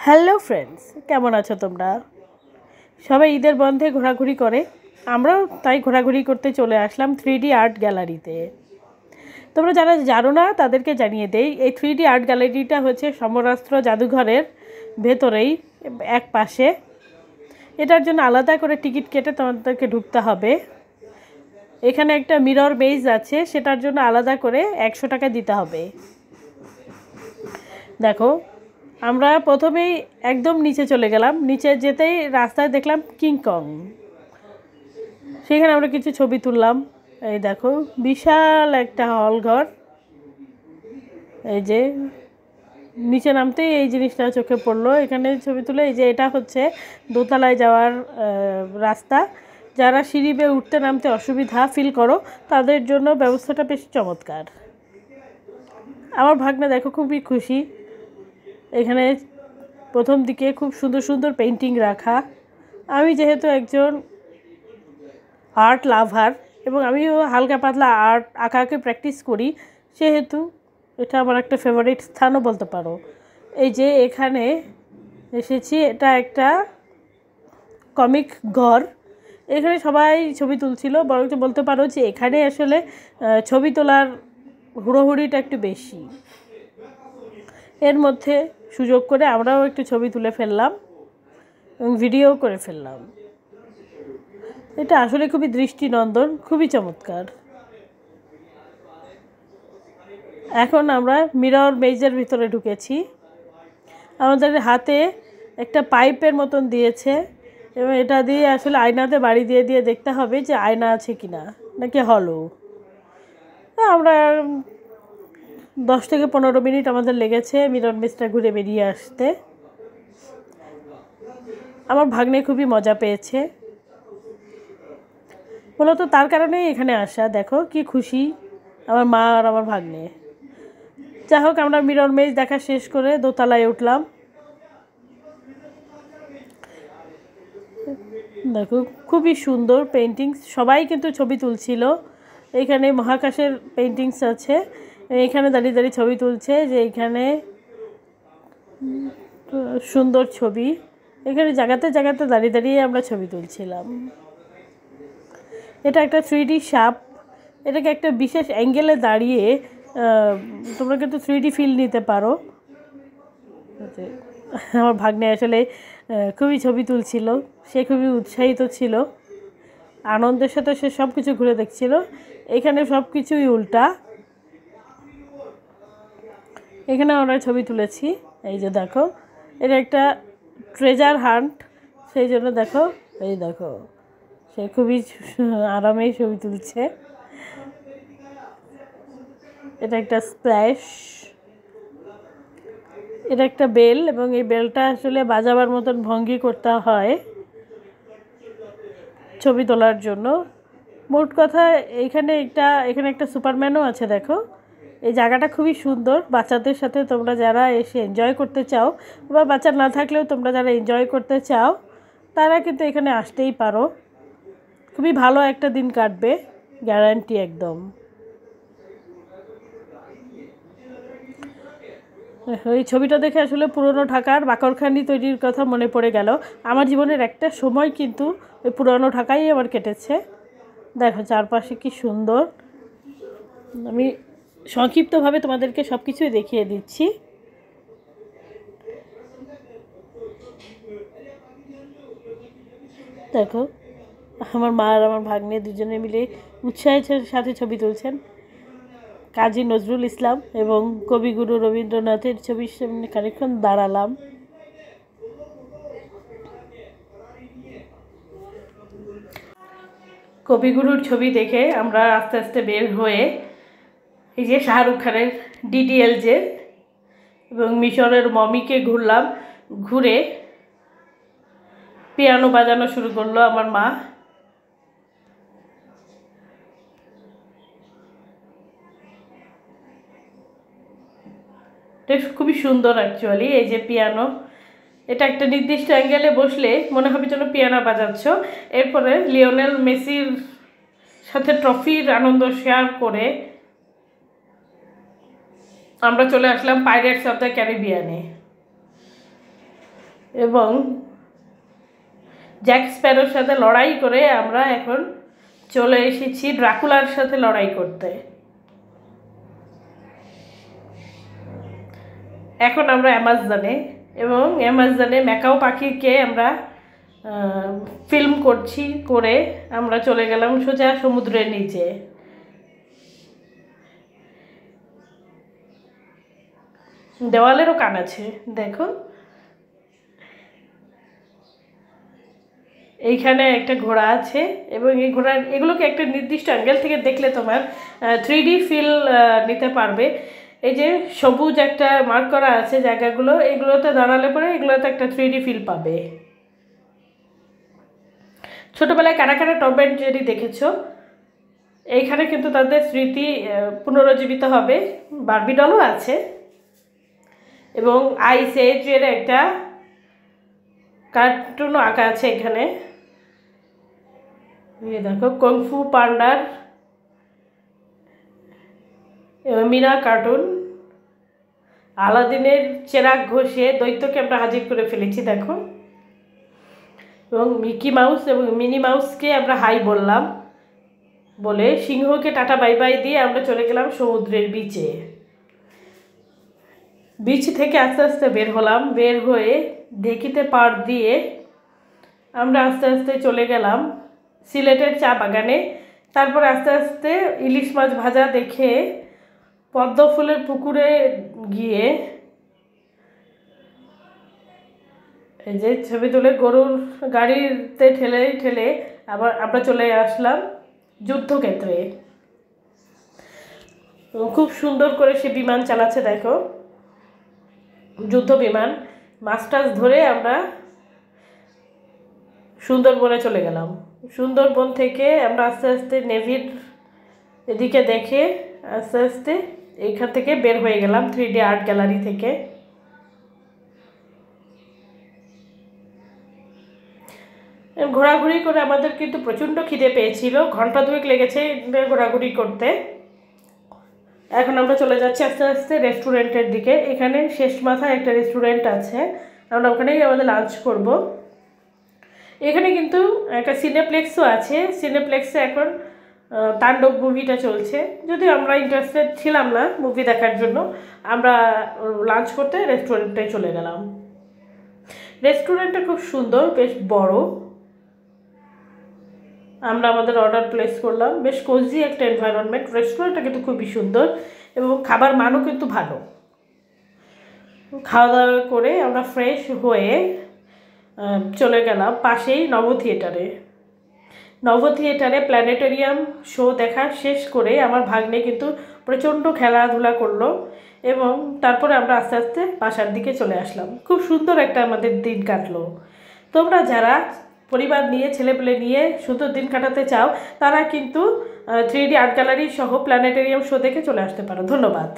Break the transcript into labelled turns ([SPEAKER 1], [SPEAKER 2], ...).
[SPEAKER 1] Hello friends, কেমন আছো তোমরা? সবাই ঈদের বন্ধে ঘোরাঘুরি করে, আমরাও তাই ঘোরাঘুরি করতে চলে আসলাম 3D আর্ট গ্যালারিতে। তোমরা যারা জানো না তাদেরকে জানিয়ে দেই, এই 3D আর্ট গ্যালারিটা হচ্ছে সমরাস্ত্র জাদুঘরের ভেতরেই এক পাশে। এটার জন্য আলাদা করে টিকিট কেটে তোমাদেরকে ঢুকতে হবে। এখানে একটা মিরর মেজ আছে, সেটার জন্য আলাদা করে 100 টাকা দিতে হবে। দেখো, আমরা প্রথমেই একদম নিচে চলে গেলাম। নিচে যেতেই রাস্তায় দেখলাম কিংকং, সেখানে আমরা কিছু ছবি তুললাম। এই দেখো, বিশাল একটা হল ঘর। এই যে নিচে নামতেই এই জিনিসটা চোখে পড়লো, এখানে ছবি তুলে। এই যে এটা হচ্ছে দোতলায় যাওয়ার রাস্তা। যারা সিঁড়ি বেয়ে উঠতে নামতে অসুবিধা ফিল করো তাদের জন্য ব্যবস্থাটা বেশ চমৎকার। আমার ভাগ্নে দেখো খুবই খুশি। এখানে প্রথম দিকে খুব সুন্দর সুন্দর পেন্টিং রাখা। আমি যেহেতু একজন আর্ট লাভার এবং আমিও হালকা পাতলা আর্ট আঁকাকে প্র্যাকটিস করি, সেহেতু এটা আমার একটা ফেভারিট স্থানও বলতে পারো। এই যে এখানে এসেছি, এটা একটা কমিক ঘর। এখানে সবাই ছবি তুলছিল, বরং বলতে পারো যে এখানে আসলে ছবি তোলার হুড়োহুড়িটা একটু বেশি। এর মধ্যে সুযোগ করে আমরাও একটু ছবি তুলে ফেললাম এবং ভিডিও করে ফেললাম। এটা আসলে খুবই দৃষ্টিনন্দন, খুবই চমৎকার। এখন আমরা মিরর মেজের ভিতরে ঢুকেছি। আমাদের হাতে একটা পাইপের মতন দিয়েছে এবং এটা দিয়ে আসলে আয়নাতে বাড়ি দিয়ে দিয়ে দেখতে হবে যে আয়না আছে কিনা নাকি হলো। আমরা 10 থেকে 15 মিনিট আমাদের লেগেছে মিরর মেজটা ঘুরে বেরিয়ে আসতে। আমার ভাগ্নে খুবই মজা পেয়েছে, মূলত তার কারণেই এখানে আসা। দেখো কি খুশি আমার মা আর আমার ভাগ্নে। যাই হোক, আমরা মিরর মেজ দেখা শেষ করে দোতলায় উঠলাম। দেখো খুবই সুন্দর পেন্টিংস, সবাই কিন্তু ছবি তুলছিল। এইখানে মহাকাশের পেন্টিংস আছে, এইখানে দাঁড়িয়ে দাঁড়িয়ে ছবি তুলছে। যে এইখানে সুন্দর ছবি, এখানে জায়গাতে জায়গাতে দাঁড়িয়ে দাঁড়িয়ে আমরা ছবি তুলছিলাম। এটা একটা 3D সাপ। এটাকে একটা বিশেষ অ্যাঙ্গেলে দাঁড়িয়ে তোমরা কিন্তু 3D ফিল নিতে পারো। আমার ভাগ্নে আসলে খুবই ছবি তুলছিল, সে খুবই উৎসাহিত ছিল, আনন্দের সাথে সে সব কিছু ঘুরে দেখছিল। এখানে সব কিছুই উল্টা। এখানে আমরা ছবি তুলেছি। এই যে দেখো, এটা একটা ট্রেজার হান্ট, সেই জন্য দেখো, এই দেখো সে খুবই আরামেই ছবি তুলছে। এটা একটা স্প্ল্যাশ, এটা একটা বেল, এবং এই বেলটা আসলে বাজাবার মতন ভঙ্গি করতে হয় ছবি তোলার জন্য। মোট কথা এখানে একটা সুপারম্যানও আছে। দেখো, এই জায়গাটা খুবই সুন্দর। বাচ্চাদের সাথে তোমরা যারা এসে এনজয় করতে চাও, বা বাচ্চা না থাকলেও তোমরা যারা এনজয় করতে চাও, তারা কিন্তু এখানে আসতেই পারো। খুবই ভালো একটা দিন কাটবে, গ্যারান্টি একদম। এই ছবিটা দেখে আসলে পুরনো ঢাকার বাকরখানি তৈরির কথা মনে পড়ে গেল। আমার জীবনের একটা সময় কিন্তু ওই পুরনো ঢাকাই আমার কেটেছে। দেখো চারপাশে কি সুন্দর। আমি সংক্ষিপ্তভাবে তোমাদেরকে সব কিছুই দেখিয়ে দিচ্ছি। দেখো, আমার মা আর আমার ভাগ্নে দুজনে মিলে উৎসাহের সাথে ছবি তুলছেন। কাজী নজরুল ইসলাম এবং কবিগুরু রবীন্দ্রনাথের ছবির সামনে খানিকক্ষণ দাঁড়ালাম। কবিগুরুর ছবি দেখে আমরা আস্তে আস্তে বের হয়ে এই যে শাহরুখ খানের ডিডিএলজে এবং মিশরের মমিকে ঘুরলাম। ঘুরে পিয়ানো বাজানো শুরু করলো আমার মা। এটা খুবই সুন্দর অ্যাকচুয়ালি। এই যে পিয়ানো, এটা একটা নির্দিষ্ট অ্যাঙ্গেলে বসলে মনে হবে যেন পিয়ানো বাজাচ্ছ। এরপরে লিওনেল মেসির সাথে ট্রফির আনন্দ শেয়ার করে আমরা চলে আসলাম পাইরেটস অফ দ্য ক্যারিবিয়ানে। এবং জ্যাক স্প্যারোর সাথে লড়াই করে আমরা এখন চলে এসেছি ড্রাকুলার সাথে লড়াই করতে। এখন আমরা অ্যামাজনে, এবং অ্যামাজনে ম্যাকাও পাখিকে আমরা ফিল্ম করছি, করে আমরা চলে গেলাম সোজা সমুদ্রের নিচে। দেওয়ালেরও কান আছে, দেখো এইখানে একটা ঘোড়া আছে, এবং এই ঘোড়ার এগুলোকে একটা নির্দিষ্ট অ্যাঙ্গেল থেকে দেখলে তোমার 3D ফিল নিতে পারবে। এই যে সবুজ একটা মার্ক করা আছে জায়গাগুলো, এগুলোতে দাঁড়ালে পরে এগুলোতে একটা 3D ফিল পাবে। ছোটোবেলায় কারা কারা টম অ্যান্ড জেরি দেখেছো, এইখানে কিন্তু তাদের স্মৃতি পুনরুজ্জীবিত হবে। বারবি ডলও আছে, এবং আইস এজের একটা কার্টুনও আঁকা আছে এখানে। দেখো কংফু পান্ডার মিনা কার্টুন। আলাদিনের চেরাগ ঘষে দৈত্যকে আমরা হাজির করে ফেলেছি, দেখো। এবং মিকি মাউস এবং মিনি মাউসকে আমরা হাই বললাম, বলে সিংহকে টাটা বাই বাই দিয়ে আমরা চলে গেলাম সমুদ্রের বিচে। বিচ থেকে আস্তে আস্তে বের হলাম, বের হয়ে ঢেকিতে পাড় দিয়ে আমরা আস্তে আস্তে চলে গেলাম সিলেটের চা বাগানে। তারপর আস্তে আস্তে ইলিশ মাছ ভাজা দেখে পদ্ম ফুলের পুকুরে গিয়ে এই যে ছবি তুলে গরুর গাড়িতে ঠেলে ঠেলে আবার আমরা চলে আসলাম যুদ্ধক্ষেত্রে। খুব সুন্দর করে সে বিমান চালাচ্ছে, দেখো যুদ্ধ বিমান। মাস্টার্স ধরে আমরা সুন্দরবনে চলে গেলাম। সুন্দরবন থেকে আমরা আস্তে আস্তে নেভির এদিকে দেখে আস্তে আস্তে এইখান থেকে বের হয়ে গেলাম 3D আর্ট গ্যালারি থেকে। ঘোরাঘুরি করে আমাদের কিন্তু প্রচণ্ড খিদে পেয়েছিল, ঘন্টা 2 লেগেছে ঘোরাঘুরি করতে। এখন আমরা চলে যাচ্ছি আস্তে আস্তে রেস্টুরেন্টের দিকে। এখানে শেষ মাথায় একটা রেস্টুরেন্ট আছে, আমরা ওখানেই আমাদের লাঞ্চ করব। এখানে কিন্তু একটা সিনেপ্লেক্সও আছে, সিনেপ্লেক্সে এখন তাণ্ডব মুভিটা চলছে। যদিও আমরা ইন্টারেস্টেড ছিলাম না মুভি দেখার জন্য, আমরা লাঞ্চ করতে রেস্টুরেন্টে চলে গেলাম। রেস্টুরেন্টটা খুব সুন্দর, বেশ বড়। আমরা আমাদের অর্ডার প্লেস করলাম, বেশ কোজি একটা এনভায়রনমেন্ট। রেস্টুরেন্টটা কিন্তু খুবই সুন্দর এবং খাবার মানও কিন্তু ভালো। খাওয়া দাওয়া করে আমরা ফ্রেশ হয়ে চলে গেলাম পাশেই নব থিয়েটারে। নব থিয়েটারে প্ল্যানেটেরিয়াম শো দেখা শেষ করে আমার ভাগ্নে কিন্তু প্রচণ্ড খেলাধুলা করলো, এবং তারপরে আমরা আস্তে আস্তে বাসার দিকে চলে আসলাম। খুব সুন্দর একটা আমাদের দিন কাটলো। তোমরা যারা পরিবার নিয়ে ছেলেপেলে নিয়ে সুন্দর দিন কাটাতে চাও, তারা কিন্তু 3D আর্ট গ্যালারি সহ প্ল্যানেটেরিয়াম শো দেখে চলে আসতে পারো। ধন্যবাদ।